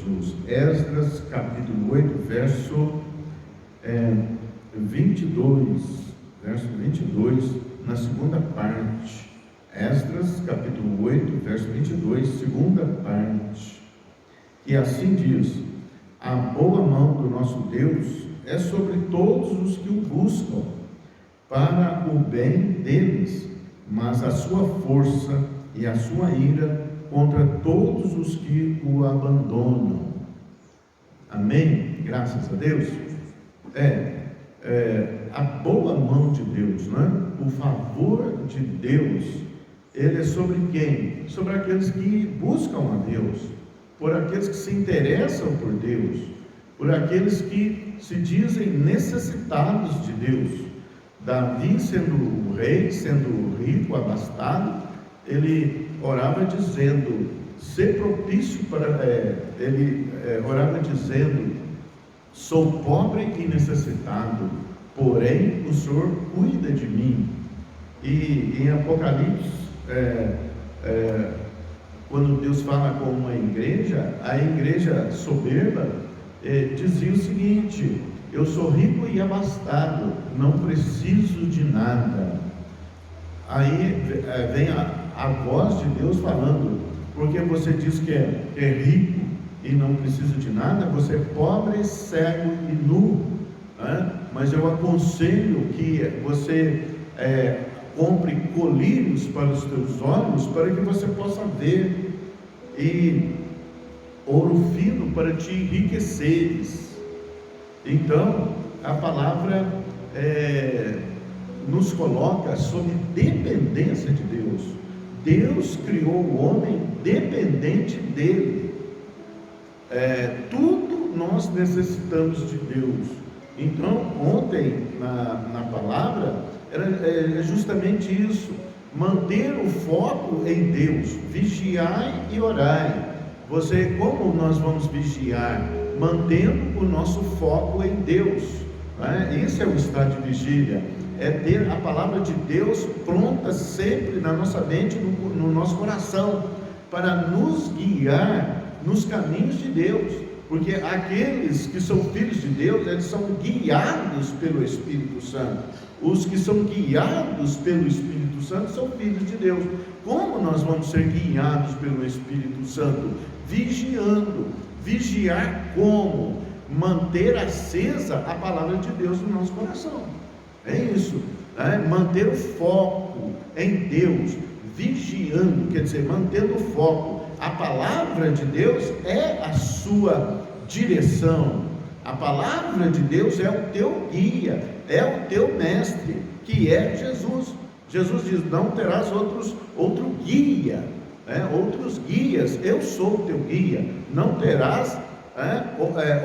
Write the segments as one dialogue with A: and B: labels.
A: Jesus. Esdras, capítulo 8, verso 22. Verso 22, na segunda parte. Esdras, capítulo 8, verso 22, segunda parte. Que assim diz: a boa mão do nosso Deus é sobre todos os que o buscam, para o bem deles, mas a sua força e a sua ira contra todos os que o abandonam. Amém? Graças a Deus. A boa mão de Deus, né? O favor de Deus, ele é sobre quem? Sobre aqueles que buscam a Deus, por aqueles que se interessam por Deus, por aqueles que se dizem necessitados de Deus. Davi, sendo o rei, sendo rico, abastado, ele orava dizendo, ser propício para, orava dizendo: sou pobre e necessitado, porém o Senhor cuida de mim. E em Apocalipse, quando Deus fala com uma igreja, a igreja soberba dizia o seguinte: eu sou rico e abastado, não preciso de nada. Aí vem a voz de Deus falando: porque você diz que é rico e não precisa de nada, você é pobre, cego e nu, né? Mas eu aconselho que você compre colírios para os teus olhos, para que você possa ver, e ouro fino para te enriqueceres. Então, a palavra nos coloca sob dependência de Deus. Deus criou o homem dependente dele. Tudo nós necessitamos de Deus. Então, ontem na palavra era justamente isso: manter o foco em Deus, vigiai e orai. Como nós vamos vigiar? Mantendo o nosso foco em Deus, né? Esse é o estado de vigília, é ter a palavra de Deus pronta sempre na nossa mente, no nosso coração, para nos guiar nos caminhos de Deus, porque aqueles que são filhos de Deus, eles são guiados pelo Espírito Santo. Os que são guiados pelo Espírito Santo são filhos de Deus. Como nós vamos ser guiados pelo Espírito Santo? Vigiando. Vigiar como? Manter acesa a palavra de Deus no nosso coração. É isso, né? Manter o foco em Deus, vigiando, quer dizer, mantendo o foco. A palavra de Deus é a sua direção. A palavra de Deus é o teu guia, é o teu mestre, que é Jesus. Jesus diz: não terás outro guia, outros guias, eu sou o teu guia. Não terás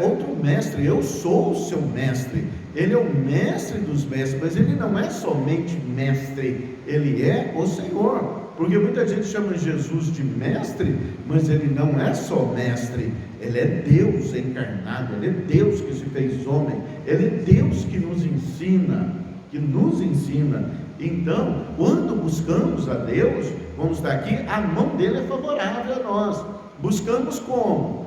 A: outro mestre, eu sou o seu mestre. Ele é o mestre dos mestres, mas ele não é somente mestre, ele é o Senhor. Porque muita gente chama Jesus de mestre, mas ele não é só mestre, ele é Deus encarnado, ele é Deus que se fez homem, ele é Deus que nos ensina. Então, quando buscamos a Deus, vamos estar aqui, a mão dele é favorável a nós. Buscamos como?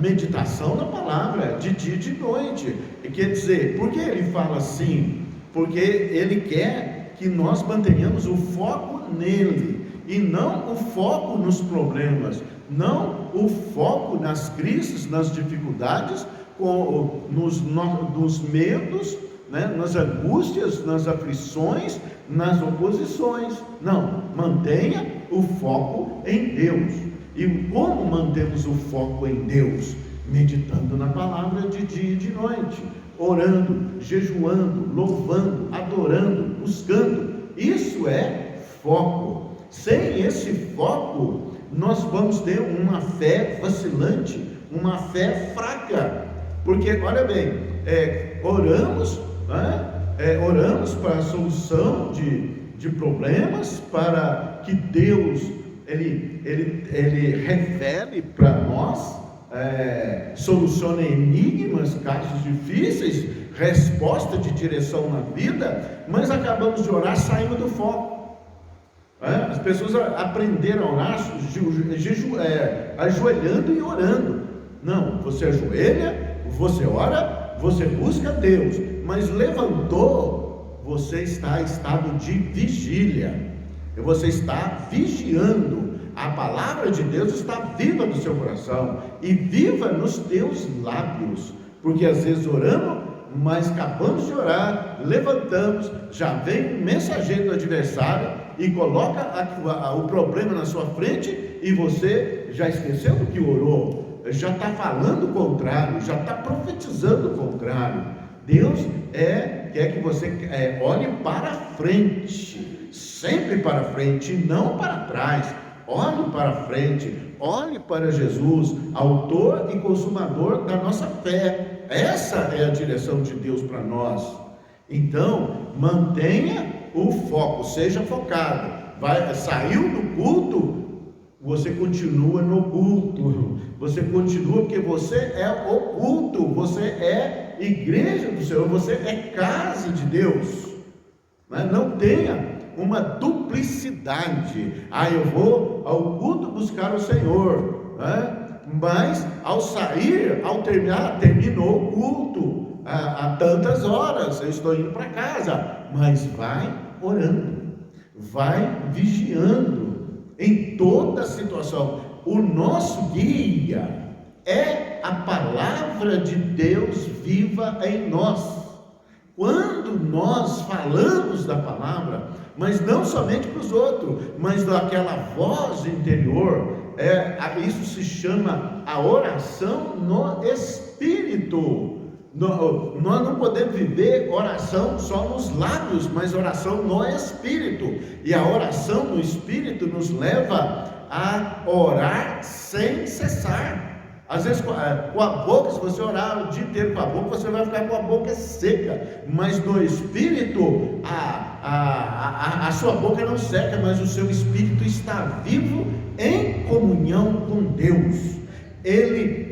A: Meditação na palavra, de dia e de noite. Quer dizer, por que ele fala assim? Porque ele quer que nós mantenhamos o foco nele, e não o foco nos problemas, não o foco nas crises, nas dificuldades, nos medos, nas angústias, nas aflições, nas oposições. Não, mantenha o foco em Deus. E como mantemos o foco em Deus? Meditando na palavra de dia e de noite, orando, jejuando, louvando, adorando, buscando. Isso é foco. Sem esse foco, nós vamos ter uma fé vacilante, uma fé fraca. Porque, olha bem, oramos para a solução de problemas, para que Deus ele revele para nós, solucione enigmas, casos difíceis, resposta de direção na vida, mas acabamos de orar, saímos do foco. As pessoas aprenderam a orar ajoelhando e orando, Não, você ajoelha, você ora, você busca Deus, mas levantou, você está em estado de vigília, e você está vigiando. A palavra de Deus está viva no seu coração e viva nos teus lábios, porque às vezes oramos, mas acabamos de orar, levantamos, já vem um mensageiro do adversário e coloca o problema na sua frente, e você já esqueceu do que orou, já está falando o contrário, já está profetizando o contrário. Deus quer que você olhe para frente, sempre para frente, e não para trás. Olhe para frente, olhe para Jesus, autor e consumador da nossa fé. Essa é a direção de Deus para nós. Então, mantenha o foco, seja focado. Saiu do culto, você continua no culto. Você continua, porque você é o culto, você é igreja do Senhor, você é casa de Deus. Não tenha uma duplicidade. Eu vou ao culto buscar o Senhor, mas ao sair, ao terminar, terminou o culto, há tantas horas, eu estou indo para casa. Mas vai orando, vai vigiando em toda situação. O nosso guia é a palavra de Deus viva em nós. Quando nós falamos da palavra, mas não somente para os outros, mas daquela voz interior, isso se chama a oração no Espírito. Nós não podemos viver oração só nos lábios, mas oração no Espírito. E a oração no Espírito nos leva a orar sem cessar. Às vezes com a boca, se você orar o dia inteiro com a boca, você vai ficar com a boca seca. Mas no Espírito, a sua boca não seca, mas o seu Espírito está vivo em comunhão com Deus.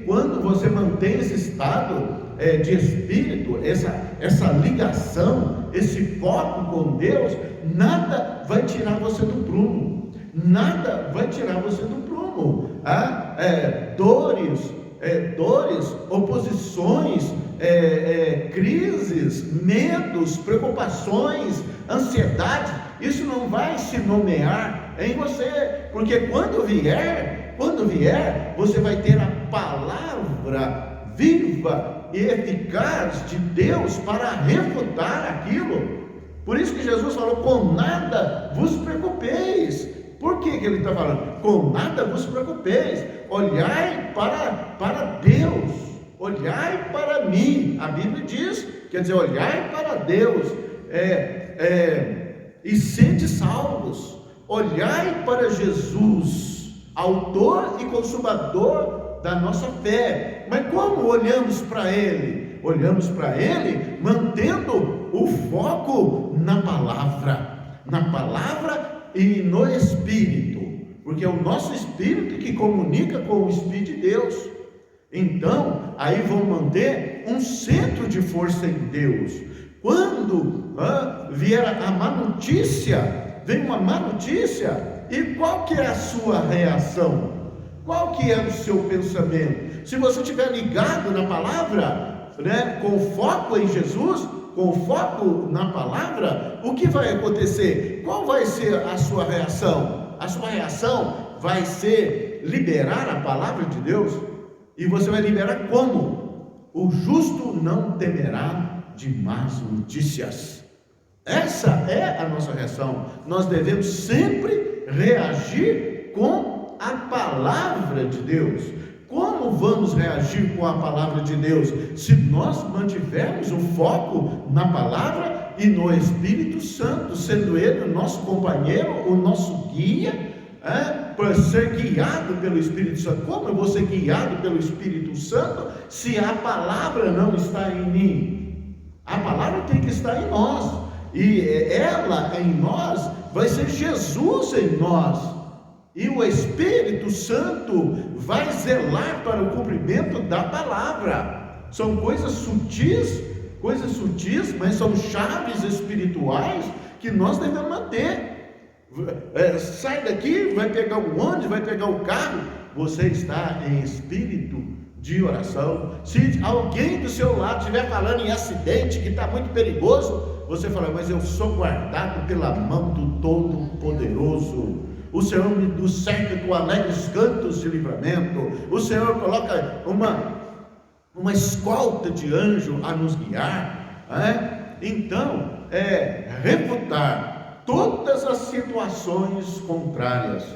A: Quando você mantém esse estado de Espírito, essa ligação, esse foco com Deus, nada vai tirar você do prumo. Nada vai tirar você do prumo. Dores, oposições, crises, medos, preocupações, ansiedade, isso não vai se nomear em você, porque quando vier, você vai ter a palavra viva e eficaz de Deus para refutar aquilo. Por isso que Jesus falou: com nada vos preocupeis. Por que ele está falando? Com nada vos preocupeis, olhai para Deus, olhai para mim. A Bíblia diz, quer dizer, olhai para Deus, e sede salvos. Olhai para Jesus, autor e consumador da nossa fé. Mas como olhamos para Ele? Olhamos para Ele mantendo o foco na palavra e no Espírito, porque é o nosso Espírito que comunica com o Espírito de Deus. Então, aí vamos manter um centro de força em Deus. Quando vier a má notícia, vem uma má notícia, e qual que é a sua reação? Qual que é o seu pensamento? Se você estiver ligado na palavra, com foco em Jesus, com foco na palavra, o que vai acontecer? Qual vai ser a sua reação? A sua reação vai ser liberar a palavra de Deus. E você vai liberar como? O justo não temerá de más notícias. Essa é a nossa reação. Nós devemos sempre reagir com a palavra de Deus. Como vamos reagir com a palavra de Deus? Se nós mantivermos o foco na palavra e no Espírito Santo, sendo Ele o nosso companheiro, o nosso guia, para ser guiado pelo Espírito Santo. Como eu vou ser guiado pelo Espírito Santo se a palavra não está em mim? A palavra tem que estar em nós, e ela em nós vai ser Jesus em nós. E o Espírito Santo vai zelar para o cumprimento da palavra. São coisas sutis, mas são chaves espirituais que nós devemos manter. Sai daqui, vai pegar o ônibus, vai pegar o carro. Você está em espírito de oração. Se alguém do seu lado estiver falando em acidente, que está muito perigoso, você fala: mas eu sou guardado pela mão do Todo-Poderoso. O Senhor me cerca com alegres cantos de livramento. O Senhor coloca uma escolta de anjo a nos guiar. Então, refutar todas as situações contrárias,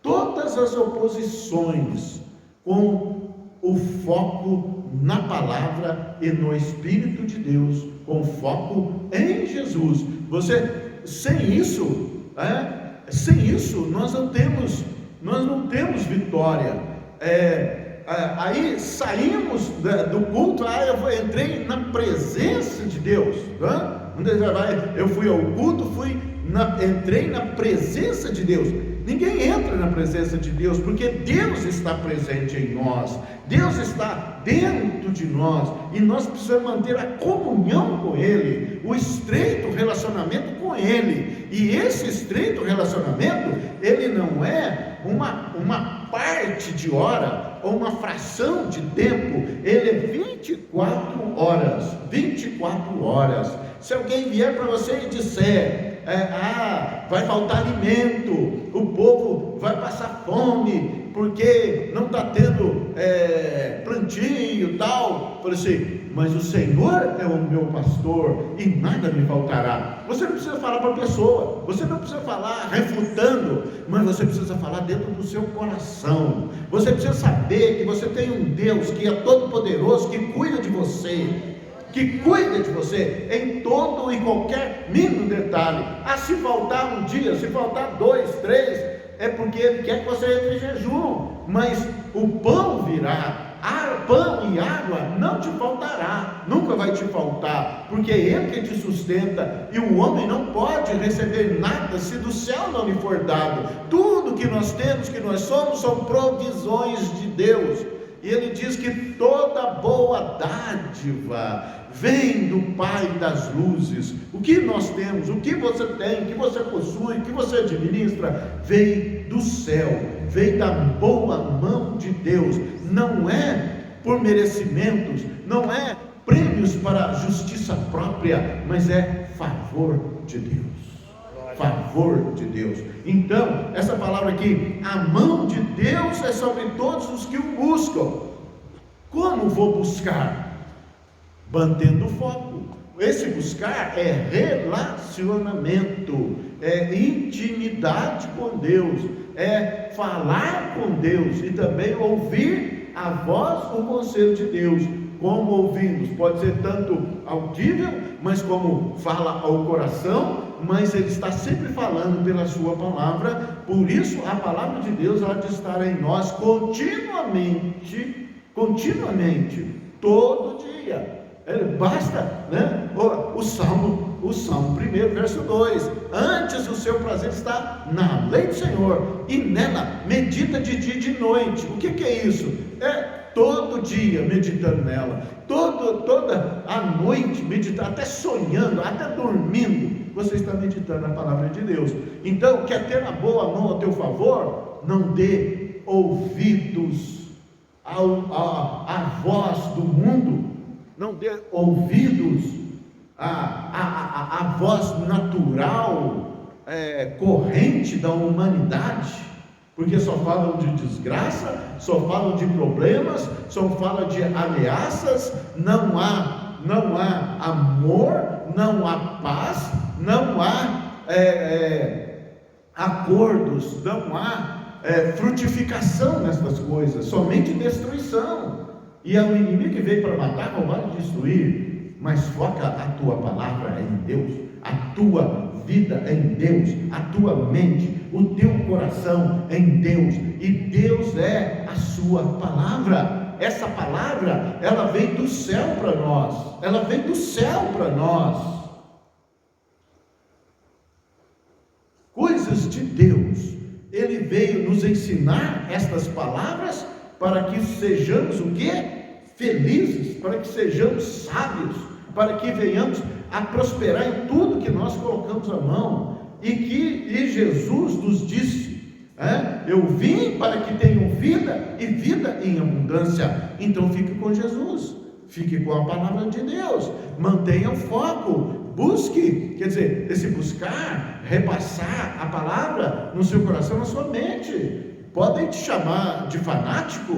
A: todas as oposições, com o foco na palavra e no Espírito de Deus, com foco em Jesus. Sem isso nós não temos vitória. Aí saímos do culto, eu entrei na presença de Deus. Eu fui ao culto, entrei na presença de Deus. Ninguém entra na presença de Deus, porque Deus está presente em nós, Deus está dentro de nós, e nós precisamos manter a comunhão com Ele, o estreito relacionamento com Ele. E esse estreito relacionamento, ele não é uma parte de hora, ou uma fração de tempo, ele é 24 horas, 24 horas. Se alguém vier para você e disser: vai faltar alimento, o povo vai passar fome, porque não está tendo plantio e tal, falei assim: mas o Senhor é o meu pastor e nada me faltará. Você não precisa falar para a pessoa, você não precisa falar refutando, mas você precisa falar dentro do seu coração. Você precisa saber que você tem um Deus que é todo poderoso, que cuida de você, em todo e qualquer mínimo detalhe. Se faltar um dia, se faltar 2, 3, é porque Ele quer que você entre em jejum, mas o pão virá, pão e água não te faltará, nunca vai te faltar, porque é Ele que te sustenta, e o homem não pode receber nada se do céu não lhe for dado. Tudo que nós temos, que nós somos, são provisões de Deus. E Ele diz que toda boa dádiva vem do Pai das luzes. O que nós temos, o que você tem, o que você possui, o que você administra, vem do céu, vem da boa mão de Deus. Não é por merecimentos, não é prêmios para a justiça própria, mas é favor de Deus. Favor de Deus. Então, essa palavra aqui: a mão de Deus é sobre todos os que o buscam. Como vou buscar? Mantendo o foco. Esse buscar é relacionamento, é intimidade com Deus, é falar com Deus e também ouvir a voz, o conselho de Deus. Como ouvimos, pode ser tanto audível, mas como fala ao coração, mas Ele está sempre falando pela sua palavra. Por isso a palavra de Deus há de estar em nós continuamente, todo dia. Basta, o Salmo 1, verso 2: antes o seu prazer está na lei do Senhor, e nela medita de dia e de noite. O que é isso? Todo dia meditando nela, toda a noite meditando, até sonhando, até dormindo, você está meditando na palavra de Deus. Então, quer ter a boa mão ao teu favor? Não dê ouvidos à voz do mundo, não dê ouvidos à voz natural, corrente da humanidade, porque só falam de desgraça, só falam de problemas, só falam de ameaças. Não há amor, não há paz, não há acordos, não há frutificação nessas coisas, somente destruição. E é o inimigo que veio para matar, roubar e destruir. Mas foca a tua palavra em Deus, a tua vida em Deus, a tua mente, o teu coração em Deus, e Deus é a sua palavra. Essa palavra, ela vem do céu para nós, coisas de Deus. Ele veio nos ensinar estas palavras para que sejamos o quê? Felizes, para que sejamos sábios, para que venhamos a prosperar em tudo que nós colocamos a mão. E Jesus nos disse: eu vim para que tenham vida, e vida em abundância. Então fique com Jesus, fique com a palavra de Deus, mantenha o foco, busque, quer dizer, esse buscar, repassar a palavra no seu coração, na sua mente. Podem te chamar de fanático,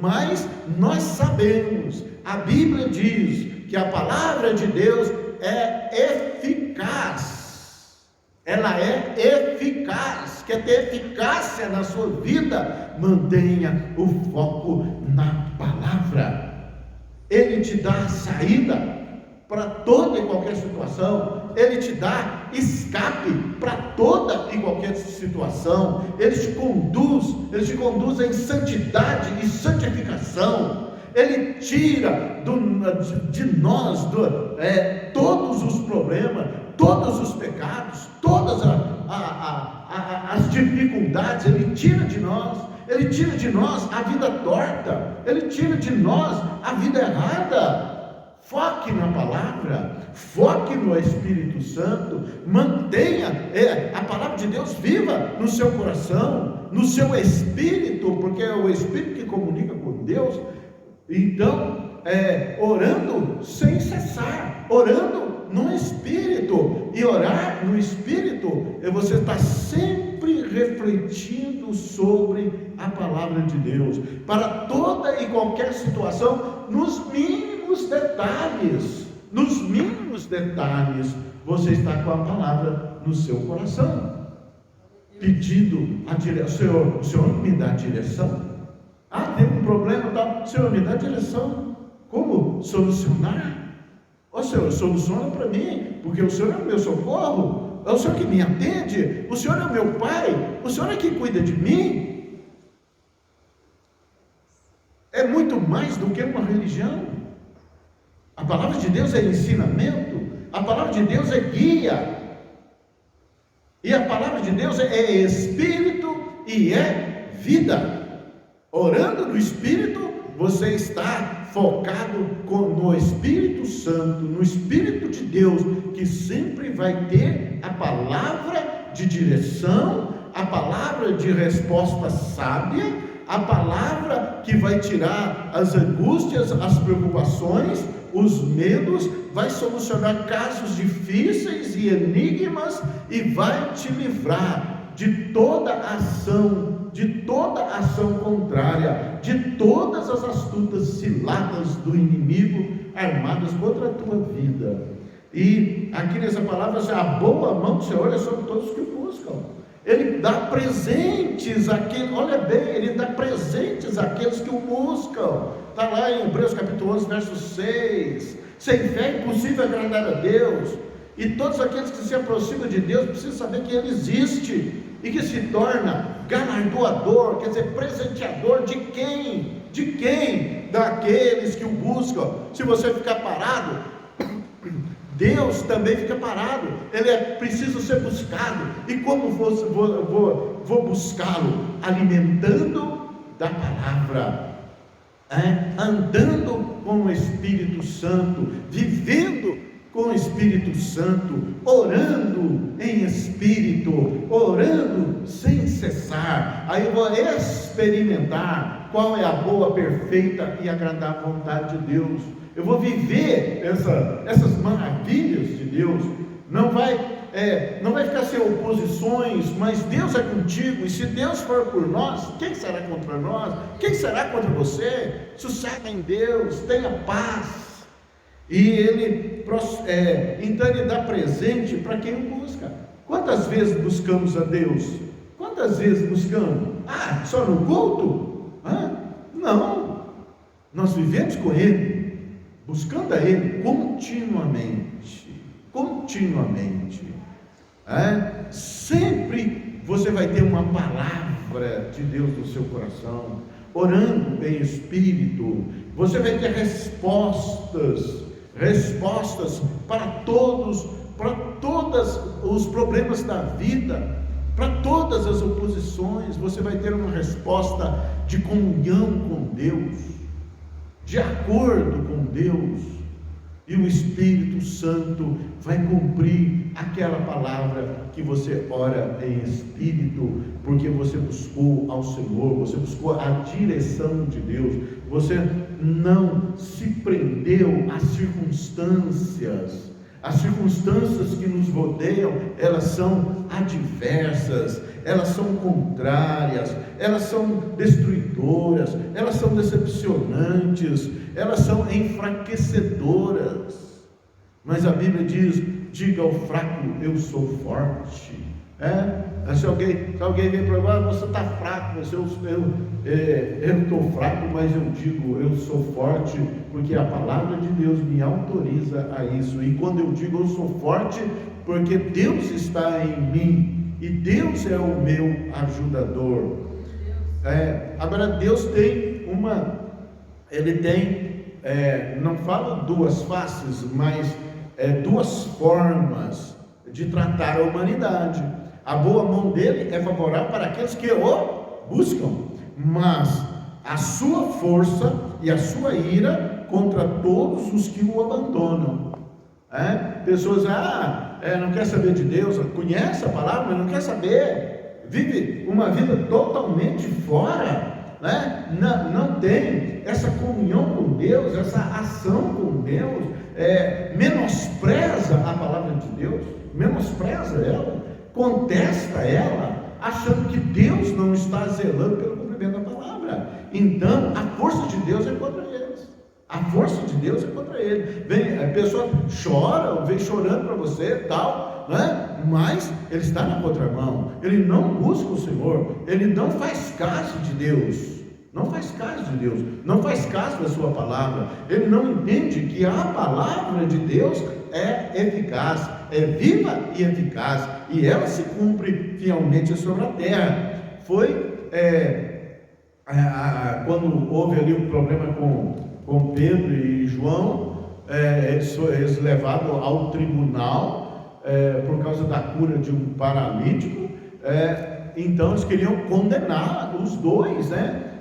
A: mas nós sabemos, a Bíblia diz que a palavra de Deus é eficaz, ela é eficaz. Quer ter eficácia na sua vida? Mantenha o foco na palavra. Ele te dá a saída para toda e qualquer situação, Ele te dá escape para toda e qualquer situação, Ele te conduz em santidade e santificação, Ele tira de nós todos os problemas, todos os pecados, todas as dificuldades. Ele tira de nós a vida torta, Ele tira de nós a vida errada. Foque na palavra, foque no Espírito Santo, mantenha a palavra de Deus viva no seu coração, no seu espírito, porque é o Espírito que comunica com Deus. Então, orando sem cessar, orando no Espírito, e orar no Espírito, você está sempre refletindo sobre a palavra de Deus, para toda e qualquer situação, nos mínimos detalhes, você está com a palavra no seu coração, pedindo a direção. Senhor, me dá a direção. Tem um problema, tal. Senhor, me dá a direção. Como solucionar? Senhor, soluciona para mim, porque o Senhor é o meu socorro, é o Senhor que me atende, o Senhor é o meu Pai, o Senhor é que cuida de mim. É muito mais do que uma religião. A palavra de Deus é ensinamento, a palavra de Deus é guia, e a palavra de Deus é espírito e é vida. Orando no Espírito, você está focado no Espírito Santo, no Espírito de Deus, que sempre vai ter a palavra de direção, a palavra de resposta sábia, a palavra que vai tirar as angústias, as preocupações, os medos, vai solucionar casos difíceis e enigmas, e vai te livrar de toda ação contrária, de todas as astutas ciladas do inimigo armadas contra a tua vida. E aqui nessa palavra, a boa mão do Senhor é sobre todos que o buscam. Ele dá presentes àqueles, olha bem, Ele dá presentes àqueles que o buscam. Está lá em Hebreus capítulo 11, verso 6. Sem fé é impossível agradar a Deus. E todos aqueles que se aproximam de Deus precisam saber que Ele existe, e que se torna galardoador, quer dizer, presenteador de quem? De quem? Daqueles que o buscam. Se você ficar parado, Deus também fica parado. Ele é preciso ser buscado. E como vou buscá-lo? Alimentando da palavra, andando com o Espírito Santo, vivendo com o Espírito Santo, orando em Espírito, orando sem cessar. Aí eu vou experimentar qual é a boa, perfeita e agradável vontade de Deus. Eu vou viver essas maravilhas de Deus. Não vai ficar sem oposições, mas Deus é contigo. E se Deus for por nós, quem será contra nós? Quem será contra você? Sossega em Deus, tenha paz. E então Ele dá presente para quem o busca. Quantas vezes buscamos a Deus? Quantas vezes buscamos? Só no culto? Não, nós vivemos com Ele, buscando a Ele continuamente. Sempre você vai ter uma palavra de Deus no seu coração, orando em Espírito. Você vai ter respostas para todos os problemas da vida, para todas as oposições. Você vai ter uma resposta de comunhão com Deus, de acordo com Deus, e o Espírito Santo vai cumprir aquela palavra que você ora em espírito, porque você buscou ao Senhor, você buscou a direção de Deus, você não se prendeu às circunstâncias. As circunstâncias que nos rodeiam, elas são adversas, elas são contrárias, elas são destruidoras, elas são decepcionantes, elas são enfraquecedoras. Mas a Bíblia diz: diga ao fraco, eu sou forte. Se alguém vem para mim, você está fraco, eu estou fraco, mas eu digo, eu sou forte, porque a palavra de Deus me autoriza a isso. E quando eu digo eu sou forte, porque Deus está em mim, e Deus é o meu ajudador. Agora Deus tem não fala duas faces, mas duas formas de tratar a humanidade. A boa mão dele é favorável para aqueles que o buscam, mas a sua força e a sua ira contra todos os que o abandonam. Pessoas não quer saber de Deus, conhece a palavra, mas não quer saber, vive uma vida totalmente fora, não tem essa comunhão com Deus, essa ação com Deus, menospreza a palavra de Deus, menospreza ela, contesta ela, achando que Deus não está zelando pelo cumprimento da palavra. Então a força de Deus é contra eles, a força de Deus é contra ele. A pessoa chora, vem chorando para você, tal, mas ele está na contramão, ele não busca o Senhor, ele não faz caso de Deus, não faz caso de Deus, não faz caso da sua palavra, ele não entende que a palavra de Deus é eficaz, é viva e eficaz, e ela se cumpre fielmente sobre a terra. Foi quando houve ali um problema com Pedro e João, eles levados ao tribunal por causa da cura de um paralítico. Então eles queriam condenar os dois,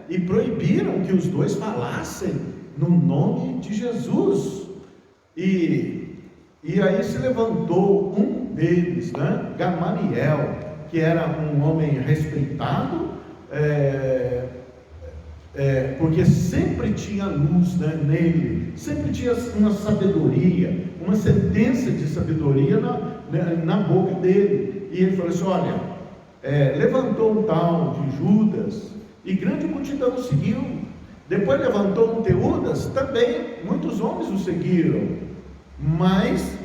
A: e proibiram que os dois falassem no nome de Jesus. E aí se levantou um deles, Gamaliel, que era um homem respeitado, porque sempre tinha luz nele, sempre tinha uma sabedoria, uma sentença de sabedoria na boca dele. E ele falou assim: olha, levantou um tal de Judas, e grande multidão o seguiu. Depois levantou um Teudas, também muitos homens o seguiram, mas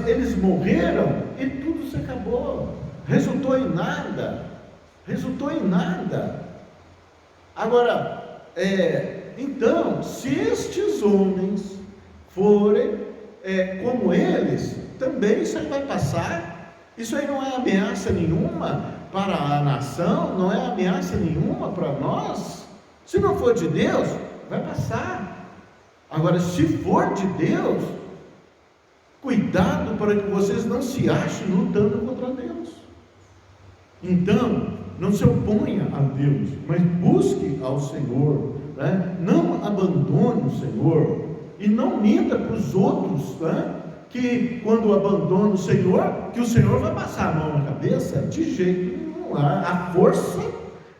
A: eles morreram e tudo se acabou, resultou em nada. Agora, então, se estes homens forem como eles, também isso aí vai passar. Isso aí não é ameaça nenhuma para a nação, não é ameaça nenhuma para nós. Se não for de Deus, vai passar. Agora, se for de Deus, cuidado para que vocês não se achem lutando contra Deus. Então, não se oponha a Deus, mas busque ao Senhor, não abandone o Senhor, e não minta para os outros, que quando abandona o Senhor, que o Senhor vai passar a mão na cabeça. De jeito nenhum. A força,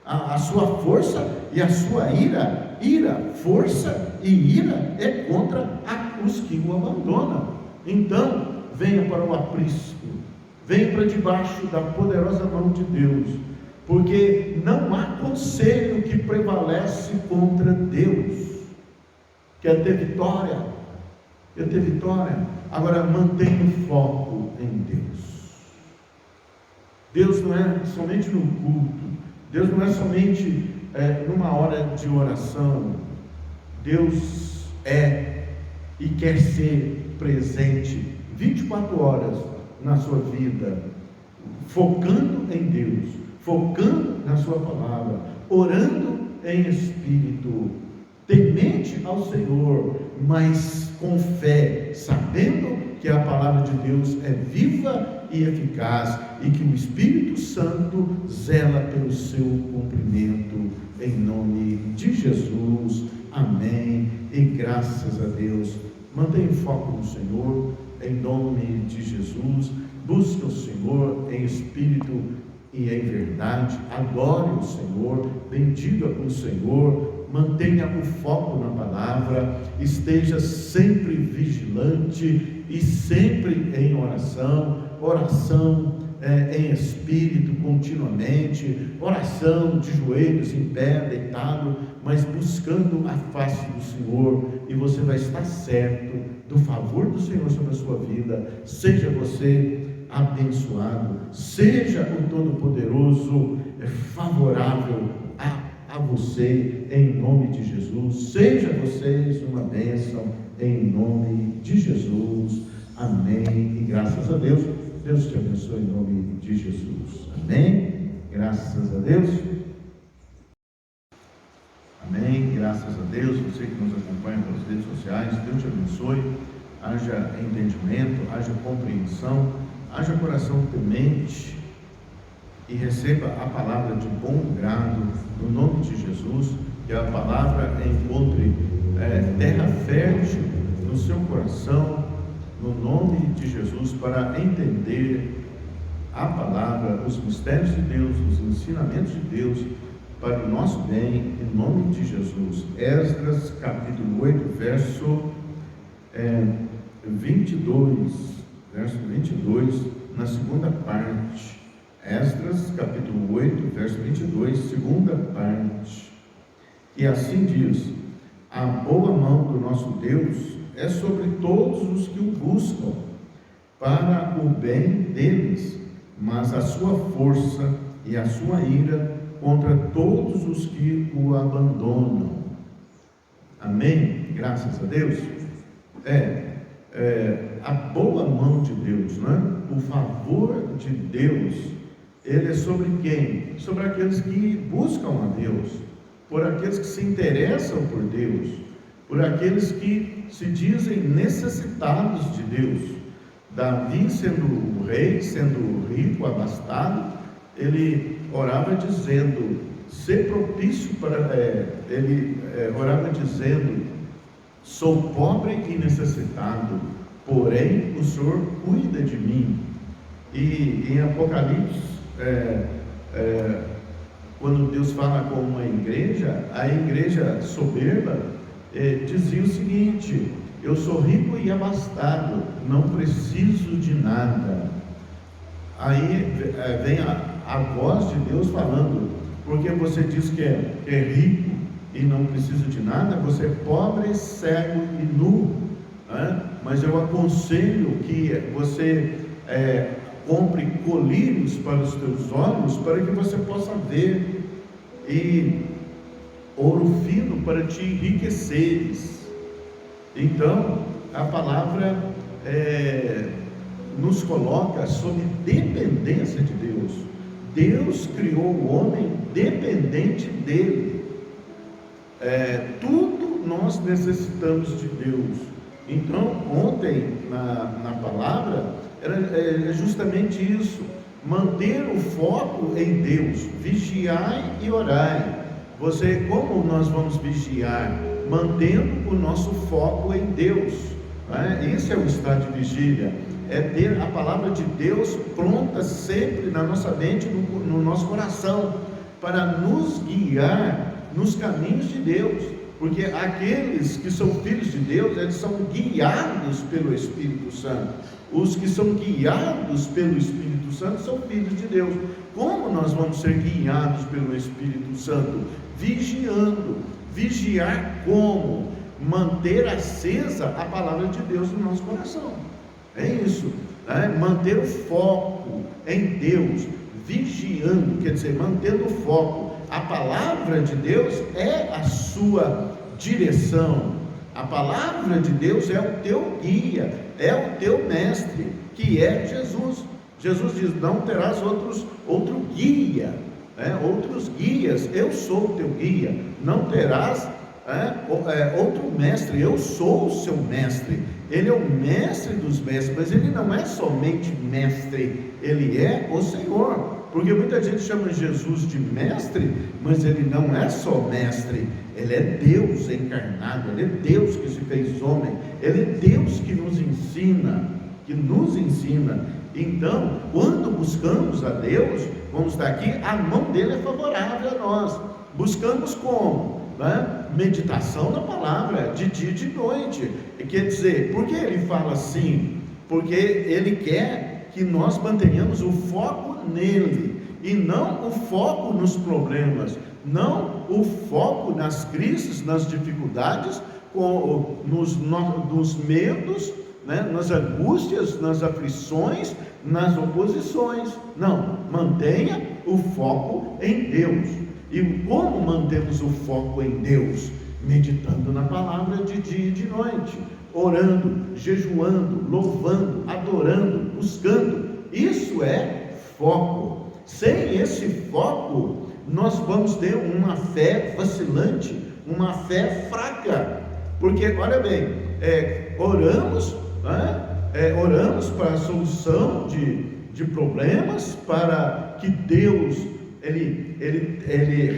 A: a sua força e a sua força e ira é contra os que o abandonam. Então, venha para o aprisco, venha para debaixo da poderosa mão de Deus, porque não há conselho que prevalece contra Deus. Quer ter vitória? Agora mantenha o foco em Deus. Deus não é somente no culto, Deus não é somente numa hora de oração. Deus é e quer ser presente 24 horas na sua vida, focando em Deus, focando na sua palavra, orando em espírito, temente ao Senhor, mas com fé, sabendo que a palavra de Deus é viva e eficaz, e que o Espírito Santo zela pelo seu cumprimento, em nome de Jesus. Amém, e graças a Deus. Mantenha o foco no Senhor, em nome de Jesus. Busque o Senhor em espírito e em verdade. Adore o Senhor, bendiga o Senhor, mantenha o foco na palavra, esteja sempre vigilante e sempre em oração, em espírito continuamente, oração de joelhos em pé, deitado, mas buscando a face do Senhor, e você vai estar certo do favor do Senhor sobre a sua vida. Seja você abençoado, seja o Todo-Poderoso favorável a você, em nome de Jesus. Seja vocês uma bênção, em nome de Jesus. Amém. E graças a Deus. Deus te abençoe em nome de Jesus. Amém. Graças a Deus. Amém. Graças a Deus. Você que nos acompanha pelas redes sociais, Deus te abençoe. Haja entendimento, haja compreensão, haja coração temente e receba a palavra de bom grado no nome de Jesus. Que a palavra encontre terra fértil no seu coração, no nome de Jesus, para entender a palavra, os mistérios de Deus, os ensinamentos de Deus, para o nosso bem, em nome de Jesus. Esdras, capítulo 8, verso 22, na segunda parte. Esdras, capítulo 8, verso 22, segunda parte. E assim diz: a boa mão do nosso Deus é sobre todos os que o buscam, para o bem deles, mas a sua força e a sua ira contra todos os que o abandonam. Amém? Graças a Deus. A boa mão de Deus, né? O favor de Deus, ele é sobre quem? Sobre aqueles que buscam a Deus, por aqueles que se interessam por Deus, por aqueles que se dizem necessitados de Deus. Davi, sendo rei, sendo rico, abastado, ele orava dizendo, ser propício para... ele orava dizendo: sou pobre e necessitado, porém o Senhor cuida de mim. E em Apocalipse, quando Deus fala com uma igreja, a igreja soberba dizia o seguinte: eu sou rico e abastado, não preciso de nada. Aí vem a voz de Deus falando: porque você diz que é rico e não precisa de nada, você é pobre, cego e nu, né? Mas eu aconselho que você compre colírios para os teus olhos, para que você possa ver, e ouro fino para te enriqueceres. Então, a palavra nos coloca sob dependência de Deus. Deus criou o homem dependente dele. Tudo nós necessitamos de Deus. Então, ontem na palavra era justamente isso: manter o foco em Deus, vigiai e orai. Como nós vamos vigiar? Mantendo o nosso foco em Deus, né? Esse é o estado de vigília, é ter a palavra de Deus pronta sempre na nossa mente, no nosso coração, para nos guiar nos caminhos de Deus, porque aqueles que são filhos de Deus, eles são guiados pelo Espírito Santo. Os que são guiados pelo Espírito Santo são filhos de Deus. Como nós vamos ser guiados pelo Espírito Santo? Vigiando. Vigiar como? Manter acesa a palavra de Deus no nosso coração. É isso, né? Manter o foco em Deus, vigiando, quer dizer, mantendo o foco. A palavra de Deus é a sua direção. A palavra de Deus é o teu guia, é o teu mestre, que é Jesus. Jesus diz: não terás outro guia, outros guias, eu sou o teu guia. Não terás outro mestre, eu sou o seu mestre. Ele é o mestre dos mestres, mas ele não é somente mestre, ele é o Senhor. Porque muita gente chama Jesus de mestre, mas ele não é só mestre, ele é Deus encarnado, ele é Deus que se fez homem, ele é Deus que nos ensina, que nos ensina. Então, quando buscamos a Deus, como está aqui, a mão dele é favorável a nós. Buscamos como? Meditação na palavra, de dia e de noite. Quer dizer, por que ele fala assim? Porque ele quer que nós mantenhamos o foco nele, e não o foco nos problemas, não o foco nas crises, nas dificuldades, nos medos, nas angústias, nas aflições, nas oposições. Não, mantenha o foco em Deus. E como mantemos o foco em Deus? Meditando na palavra de dia e de noite, orando, jejuando, louvando, adorando, buscando. Isso é foco. Sem esse foco, nós vamos ter uma fé vacilante, uma fé fraca. Porque, olha bem, oramos para a solução de problemas, para que Deus ele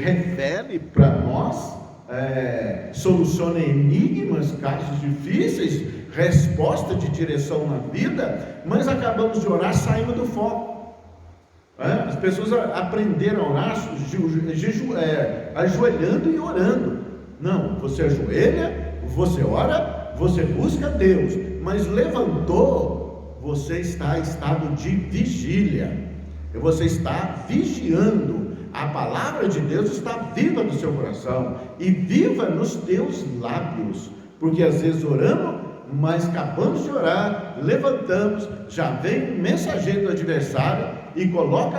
A: revele para nós, solucione enigmas, casos difíceis, resposta de direção na vida, mas acabamos de orar saindo do foco. As pessoas aprenderam a orar ajoelhando e orando. Não, você ajoelha, você ora, você busca Deus, mas levantou, você está em estado de vigília, você está vigiando. A palavra de Deus está viva no seu coração e viva nos teus lábios, porque às vezes oramos, mas acabamos de orar, levantamos, já vem um mensageiro do adversário e coloca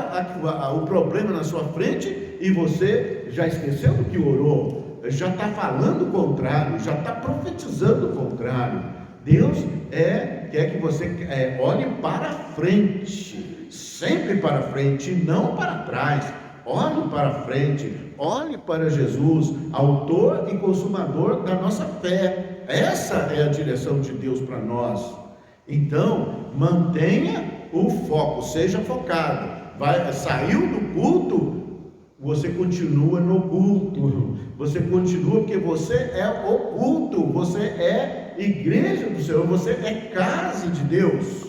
A: o problema na sua frente, e você já esqueceu do que orou, já está falando o contrário, já está profetizando o contrário. Deus quer que você olhe para frente, sempre para frente, não para trás. Olhe para frente, olhe para Jesus, autor e consumador da nossa fé. Essa é a direção de Deus para nós. Então, mantenha o foco, seja focado. Saiu do culto, você continua no culto. Você continua, porque você é o culto, você é igreja do Senhor, você é casa de Deus.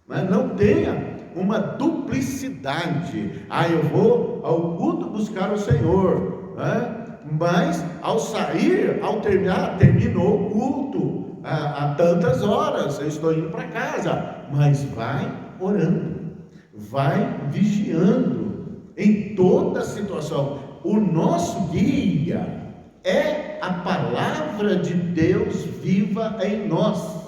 A: Não tenha uma duplicidade. Eu vou ao culto buscar o Senhor, mas ao sair, ao terminar, terminou o culto, há tantas horas, eu estou indo para casa. Mas vai orando, vai vigiando em toda situação. O nosso guia é a palavra de Deus viva em nós.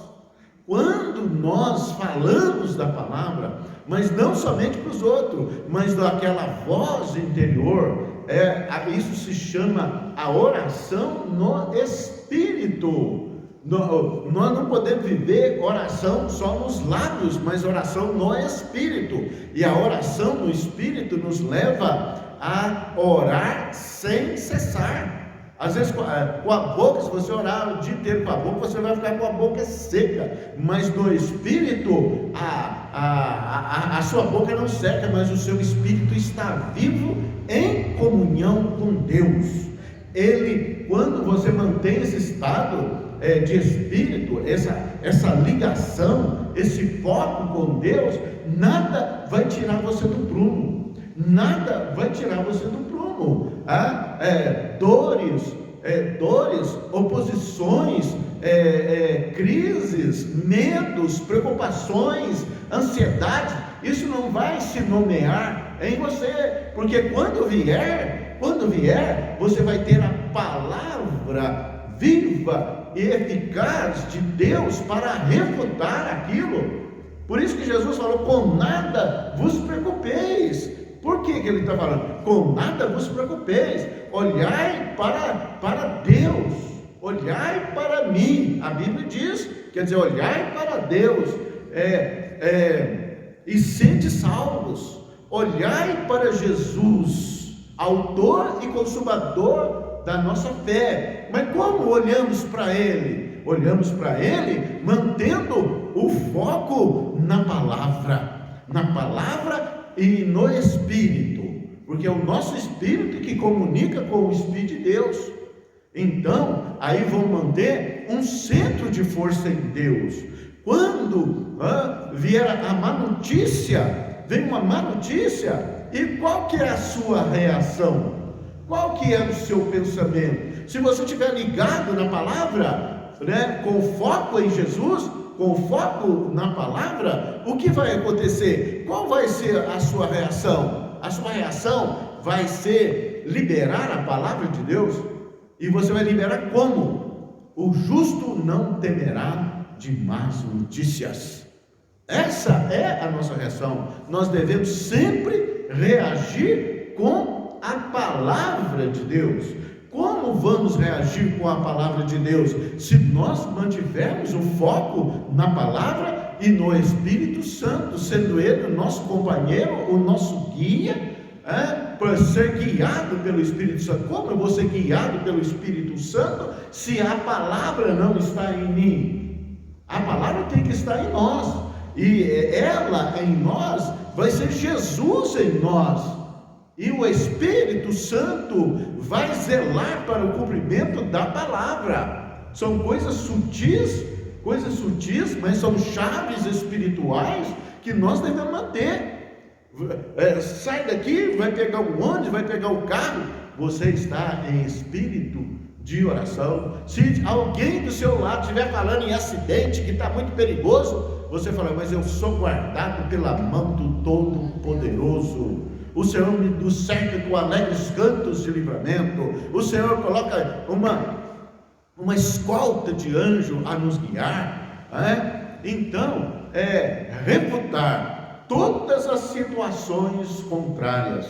A: Quando nós falamos da palavra, mas não somente para os outros, mas daquela voz interior, isso se chama a oração no Espírito. Nós não podemos viver oração só nos lábios, mas oração no Espírito. E a oração no Espírito nos leva a orar sem cessar. Às vezes com a boca, se você orar o dia inteiro com a boca, você vai ficar com a boca seca. Mas no Espírito, a sua boca não seca, mas o seu Espírito está vivo em comunhão com Deus. Quando você mantém esse estado de Espírito, essa ligação, esse foco com Deus, nada vai tirar você do prumo. Nada vai tirar você do prumo. Dores, oposições, crises, medos, preocupações, ansiedade, isso não vai se nomear em você, porque quando vier, você vai ter a palavra viva e eficaz de Deus para refutar aquilo. Por isso que Jesus falou: com nada vos preocupeis. Por que ele está falando? Com nada vos preocupeis, olhai para Deus, olhai para mim. A Bíblia diz, quer dizer, olhai para Deus, e sede salvos. Olhai para Jesus, autor e consumador da nossa fé. Mas como olhamos para Ele? Olhamos para Ele mantendo o foco na palavra e no Espírito, porque é o nosso Espírito que comunica com o Espírito de Deus. Então, aí vão manter um centro de força em Deus. Quando vier a má notícia, vem uma má notícia, e qual que é a sua reação? Qual que é o seu pensamento? Se você estiver ligado na palavra, né, com foco em Jesus, com foco na palavra, o que vai acontecer? Qual vai ser a sua reação? A sua reação vai ser liberar a palavra de Deus. E você vai liberar como? O justo não temerá de más notícias. Essa é a nossa reação. Nós devemos sempre reagir com a palavra de Deus. Como vamos reagir com a palavra de Deus? Se nós mantivermos o foco na palavra e no Espírito Santo, sendo Ele o nosso companheiro, o nosso guia, para ser guiado pelo Espírito Santo. Como eu vou ser guiado pelo Espírito Santo se a palavra não está em mim? A palavra tem que estar em nós, e ela em nós vai ser Jesus em nós. E o Espírito Santo vai zelar para o cumprimento da palavra. São coisas sutis, mas são chaves espirituais que nós devemos manter. Sai daqui, vai pegar o ônibus, vai pegar o carro, você está em espírito de oração. Se alguém do seu lado estiver falando em acidente, que está muito perigoso, você fala, mas eu sou guardado pela mão do Todo-Poderoso. O Senhor me cerca com alegres cantos de livramento. O Senhor coloca uma escolta de anjo a nos guiar. Então, refutar todas as situações contrárias,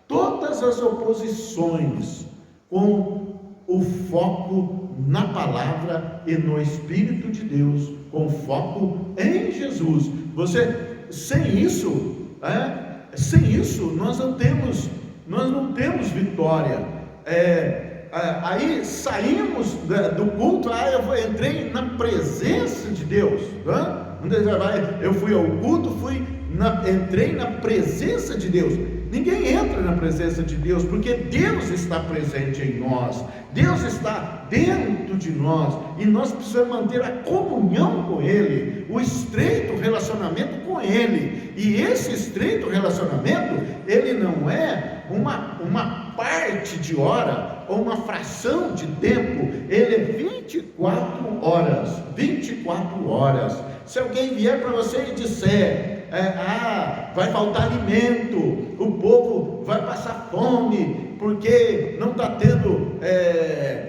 A: todas as oposições, com o foco na palavra e no Espírito de Deus, com foco em Jesus. Sem isso, nós não temos vitória. Aí saímos do culto, eu entrei na presença de Deus. Eu fui ao culto, entrei na presença de Deus. Ninguém entra na presença de Deus, porque Deus está presente em nós, Deus está dentro de nós, e nós precisamos manter a comunhão com Ele, o estreito relacionamento com Ele. E esse estreito relacionamento, ele não é uma parte de hora, ou uma fração de tempo, ele é 24 horas. Se alguém vier para você e disser, vai faltar alimento, o povo vai passar fome, porque não está tendo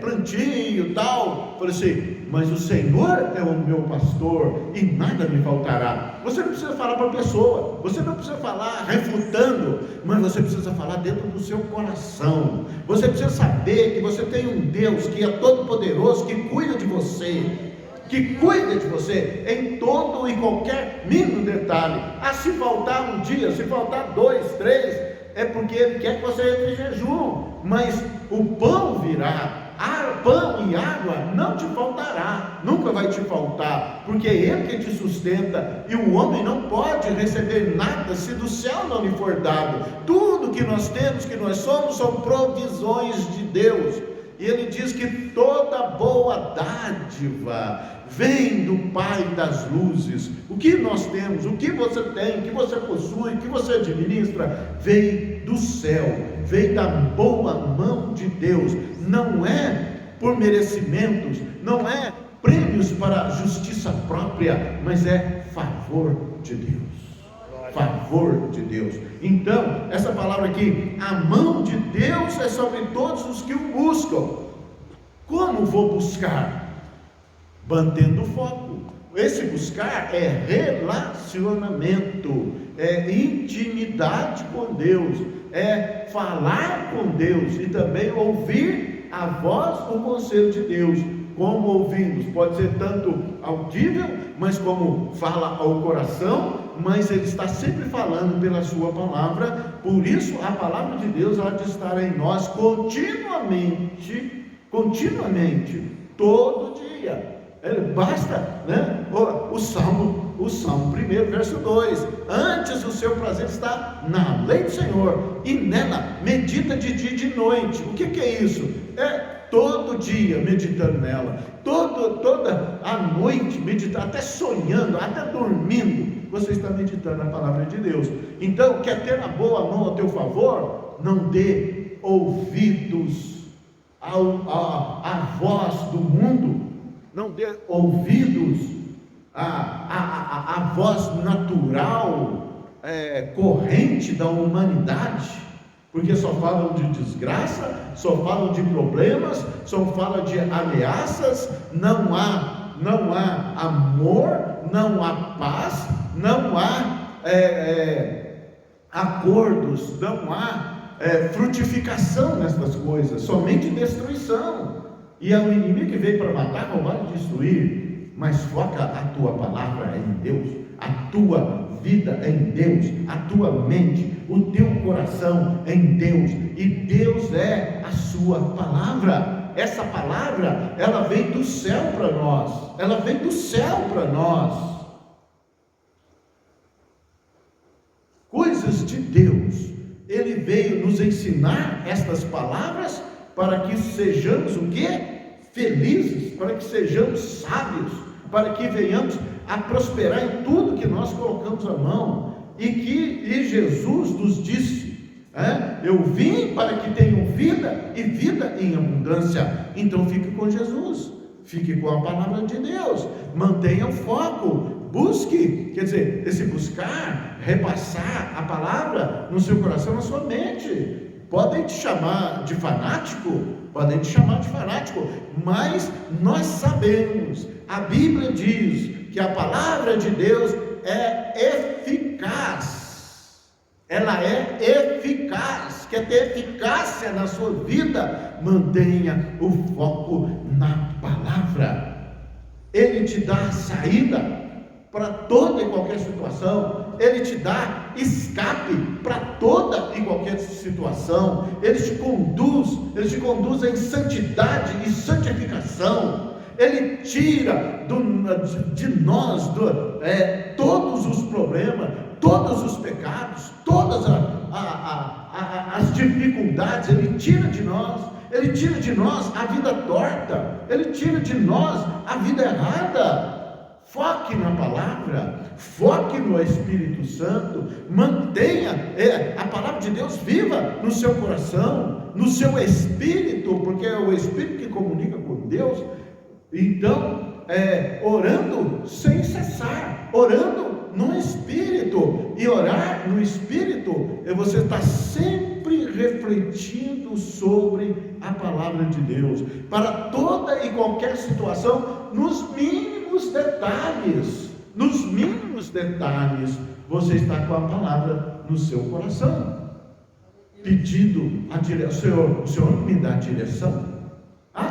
A: plantio e tal, falei assim, mas o Senhor é o meu pastor e nada me faltará. Você não precisa falar para a pessoa, você não precisa falar refutando, mas você precisa falar dentro do seu coração. Você precisa saber que você tem um Deus que é todo poderoso, que cuida de você, em todo e qualquer mínimo detalhe. Se faltar um dia, se faltar 2, 3, é porque Ele quer que você entre em jejum, mas o pão virá. Pão e água não te faltará, nunca vai te faltar, porque é Ele que te sustenta, e o homem não pode receber nada se do céu não lhe for dado. Tudo que nós temos, que nós somos, são provisões de Deus. E Ele diz que toda boa dádiva vem do Pai das luzes. O que nós temos, o que você tem, o que você possui, o que você administra, vem do céu, vem da boa mão de Deus. Não é por merecimentos, não é prêmios para a justiça própria, mas é favor de Deus. Favor de Deus. Então, essa palavra aqui, a mão de Deus é sobre todos os que o buscam. Como vou buscar? Mantendo o foco. Esse buscar é relacionamento, é intimidade com Deus, é falar com Deus e também ouvir a voz, o conselho de Deus. Como ouvimos, pode ser tanto audível, mas como fala ao coração, mas Ele está sempre falando pela sua palavra. Por isso a palavra de Deus há de estar em nós continuamente, todo dia. Basta, o Salmo 1, verso 2: antes o seu prazer está na lei do Senhor, e nela medita de dia e de noite. O que é isso? Todo dia meditando nela, toda a noite meditando, até sonhando, até dormindo. você está meditando na palavra de Deus. Então, quer ter uma boa mão ao teu favor? Não dê ouvidos à voz do mundo, não dê ouvidos à voz natural, corrente da humanidade, porque só falam de desgraça, só falam de problemas, só falam de ameaças, não há amor, não há paz, não há acordos, não há frutificação nessas coisas, somente destruição. E é o inimigo que veio para matar, roubar e destruir. Mas foca a tua palavra em Deus, a tua vida em Deus, a tua mente, o teu coração em Deus, e Deus é a sua palavra. Essa palavra, ela vem do céu para nós, ela vem do céu para nós. Coisas de Deus, Ele veio nos ensinar estas palavras para que sejamos o quê? Felizes, para que sejamos sábios, para que venhamos a prosperar em tudo que nós colocamos a mão. E Jesus nos disse, eu vim para que tenham vida e vida em abundância. Então fique com Jesus, fique com a palavra de Deus, mantenha o foco, busque, quer dizer, esse buscar, repassar a palavra no seu coração, na sua mente. Podem te chamar de fanático, mas nós sabemos, a Bíblia diz que a palavra de Deus é eficaz, ela é eficaz. Quer ter eficácia na sua vida? Mantenha o foco na palavra. Ele te dá a saída para toda e qualquer situação, Ele te dá escape para toda e qualquer situação, Ele te conduz em santidade e santificação, Ele tira de nós todos os problemas, todos os pecados, todas as dificuldades. Ele tira de nós a vida torta, Ele tira de nós a vida errada. Foque na palavra, foque no Espírito Santo, mantenha a palavra de Deus viva no seu coração, no seu espírito, porque é o Espírito que comunica com Deus. Então, orando sem cessar, orando no Espírito, e orar no Espírito, você está sempre refletindo sobre a palavra de Deus, para toda e qualquer situação, nos mínimos detalhes, você está com a palavra no seu coração, pedindo a direção. O Senhor me dá direção.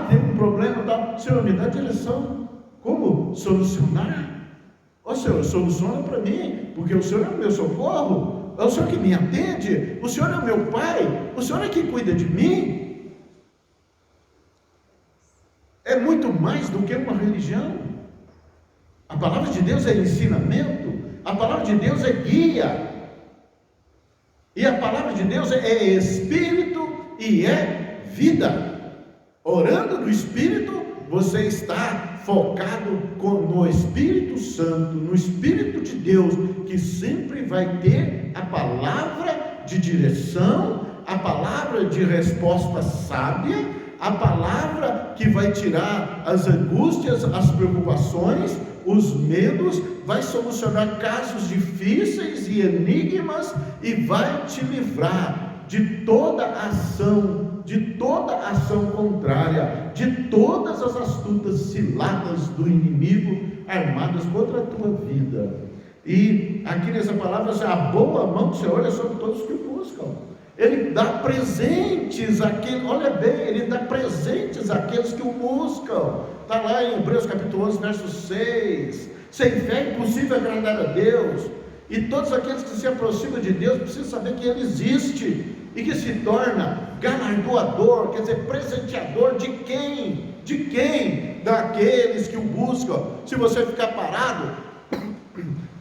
A: Tem um problema, o Senhor me dá direção, como solucionar? O Senhor soluciona para mim, porque o Senhor é o meu socorro, é o Senhor que me atende, o Senhor é o meu Pai, o Senhor é quem cuida de mim. É muito mais do que uma religião. A palavra de Deus é ensinamento, a palavra de Deus é guia, e a palavra de Deus é espírito e é vida. Orando no Espírito, você está focado no Espírito Santo, no Espírito de Deus, que sempre vai ter a palavra de direção, a palavra de resposta sábia, a palavra que vai tirar as angústias, as preocupações, os medos, vai solucionar casos difíceis e enigmas, e vai te livrar de toda ação contrária, de todas as astutas ciladas do inimigo armadas contra a tua vida. E aqui nessa palavra, a boa mão do Senhor é sobre todos que o buscam. Ele dá presentes Ele dá presentes àqueles que o buscam. Está lá em Hebreus capítulo 11, verso 6. Sem fé é impossível agradar a Deus. E todos aqueles que se aproximam de Deus precisam saber que Ele existe, e que se torna galardoador, quer dizer, presenteador de quem? De quem? Daqueles que o buscam. Se você ficar parado,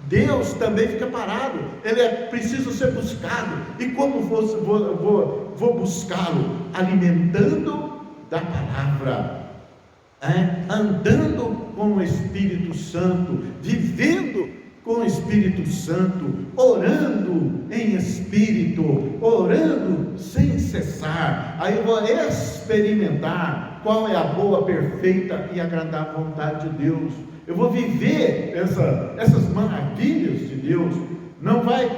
A: Deus também fica parado. Ele é preciso ser buscado. E como vou buscá-lo? Alimentando da palavra, andando com o Espírito Santo, vivendo com o Espírito Santo, orando em espírito, orando sem cessar. Aí eu vou experimentar qual é a boa, perfeita e agradável vontade de Deus. Eu vou viver essas maravilhas de Deus. Não vai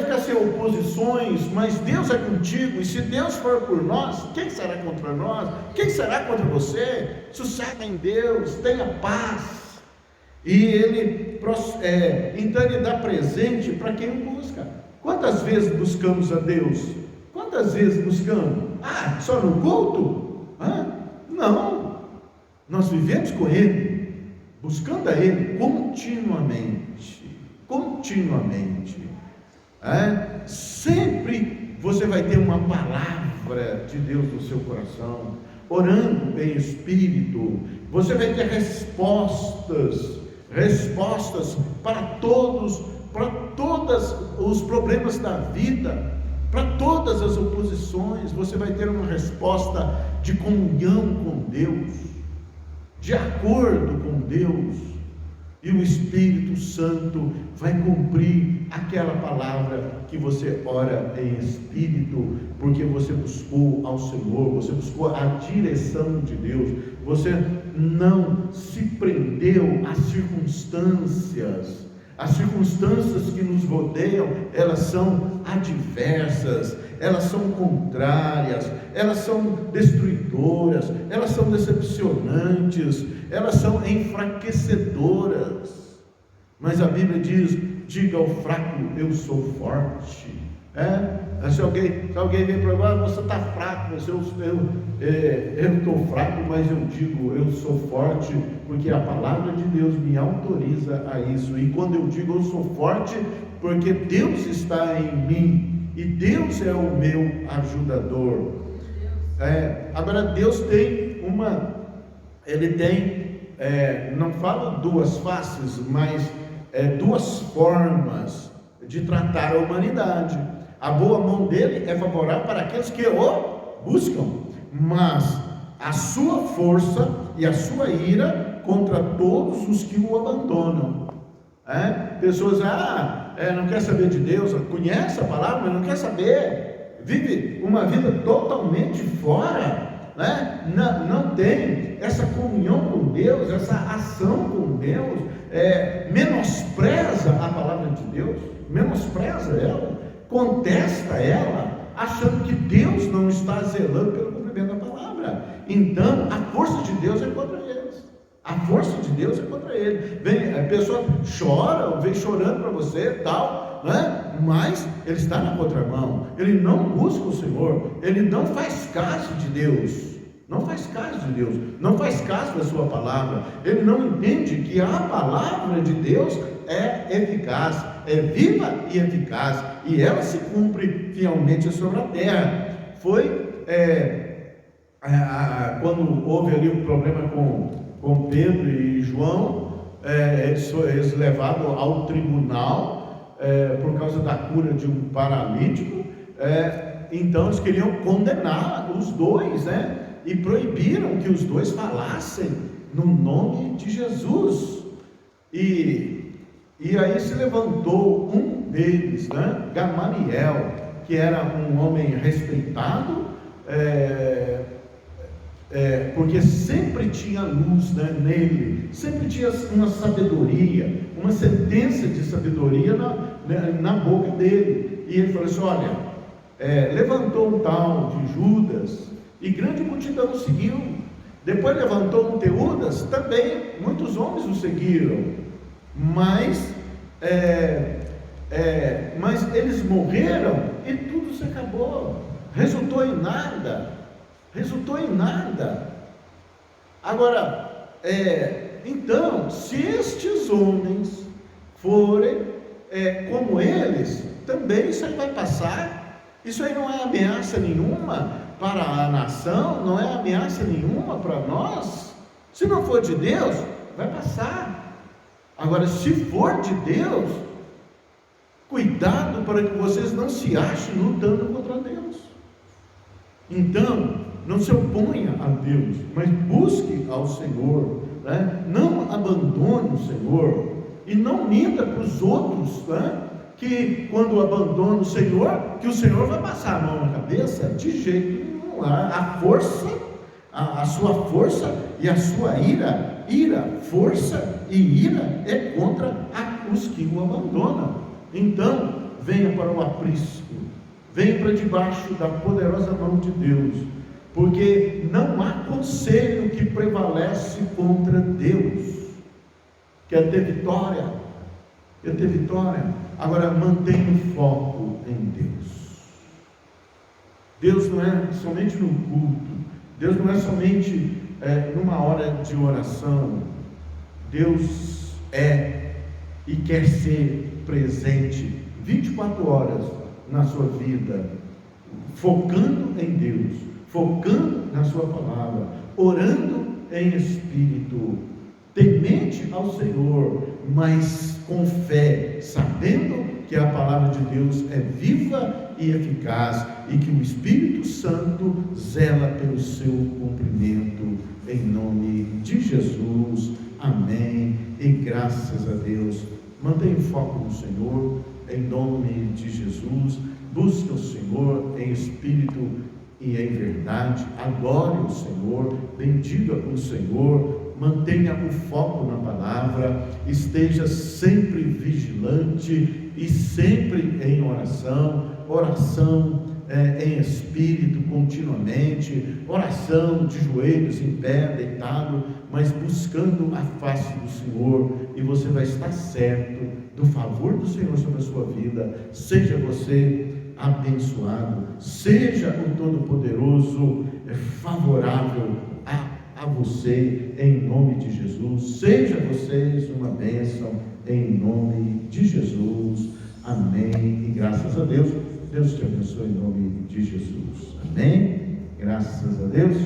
A: ficar sem oposições, mas Deus é contigo, e se Deus for por nós, quem será contra nós? Quem será contra você? Sossega em Deus, tenha paz. E então Ele dá presente para quem o busca. Quantas vezes buscamos a Deus? Quantas vezes buscamos? Só no culto? Não, nós vivemos com Ele, buscando a Ele continuamente. Sempre você vai ter uma palavra de Deus no seu coração, orando em espírito. Você vai ter respostas para todos os problemas da vida, para todas as oposições. Você vai ter uma resposta de comunhão com Deus, de acordo com Deus, e o Espírito Santo vai cumprir aquela palavra que você ora em espírito, porque você buscou ao Senhor, você buscou a direção de Deus, você não se prendeu às circunstâncias. As circunstâncias que nos rodeiam, elas são adversas, elas são contrárias, elas são destruidoras, elas são decepcionantes, elas são enfraquecedoras. Mas a Bíblia diz: diga ao fraco, eu sou forte. Se alguém vem para mim, você está fraco, eu estou fraco, mas eu digo, eu sou forte, porque a palavra de Deus me autoriza a isso. E quando eu digo eu sou forte, porque Deus está em mim, e Deus é o meu ajudador. Agora Deus tem não falo duas faces, mas duas formas de tratar a humanidade. A boa mão dele é favorável para aqueles que o buscam, mas a sua força e a sua ira contra todos os que o abandonam. Pessoas não quer saber de Deus, conhece a palavra, mas não quer saber, vive uma vida totalmente fora, não tem essa comunhão com Deus, essa ação com Deus, menospreza a palavra de Deus, menospreza ela, contesta ela, achando que Deus não está zelando pelo cumprimento da palavra. Então a força de Deus é contra eles. A força de Deus é contra ele. A pessoa chora, vem chorando para você, tal, mas ele está na contramão. Ele não busca o Senhor, ele não faz caso de Deus. Não faz caso de Deus, não faz caso da sua palavra. Ele não entende que a palavra de Deus é eficaz, é viva e eficaz, e ela se cumpre fielmente sobre a terra. Quando houve ali um problema com Pedro e João, eles levados ao tribunal por causa da cura de um paralítico. Então eles queriam condenar os dois, e proibiram que os dois falassem no nome de Jesus. E aí se levantou um deles, Gamaliel, que era um homem respeitado, porque sempre tinha luz nele, sempre tinha uma sabedoria, uma sentença de sabedoria na boca dele. E ele falou assim: olha, levantou um tal de Judas, e grande multidão o seguiu. Depois levantou um Teudas, também muitos homens o seguiram, mas eles morreram e tudo se acabou, resultou em nada. Agora, então, se estes homens forem como eles, também isso aí vai passar. Isso aí não é ameaça nenhuma para a nação, não é ameaça nenhuma para nós. Se não for de Deus, vai passar. Agora, se for de Deus, cuidado para que vocês não se achem lutando contra Deus. Então, não se oponha a Deus, mas busque ao Senhor, não abandone o Senhor. E não minta para os outros, né? Que quando abandona o Senhor, que o Senhor vai passar a mão na cabeça. De jeito nenhum. A força, a sua força e a sua força e ira é contra os que o abandonam. Então, venha para o aprisco, venha para debaixo da poderosa mão de Deus, porque não há conselho que prevalece contra Deus. Quer ter vitória? Quer ter vitória? Agora mantenha o foco em Deus. Deus não é somente no culto, Deus não é somente numa hora de oração. Deus é e quer ser presente 24 horas na sua vida, focando em Deus, focando na sua palavra, orando em espírito, temente ao Senhor, mas com fé, sabendo que a palavra de Deus é viva e eficaz, e que o Espírito Santo zela pelo seu cumprimento, em nome de Jesus, amém, e graças a Deus. Mantenha o foco no Senhor, em nome de Jesus. Busque o Senhor em espírito e em verdade, adore o Senhor, bendiga o Senhor, mantenha o foco na palavra, esteja sempre vigilante e sempre em oração em espírito continuamente, oração de joelhos em pé, deitado, mas buscando a face do Senhor, e você vai estar certo do favor do Senhor sobre a sua vida. Seja você abençoado, seja o Todo-Poderoso favorável a você, em nome de Jesus. Seja vocês uma bênção, em nome de Jesus, amém, e graças a Deus. Deus te abençoe em nome de Jesus, amém, graças a Deus.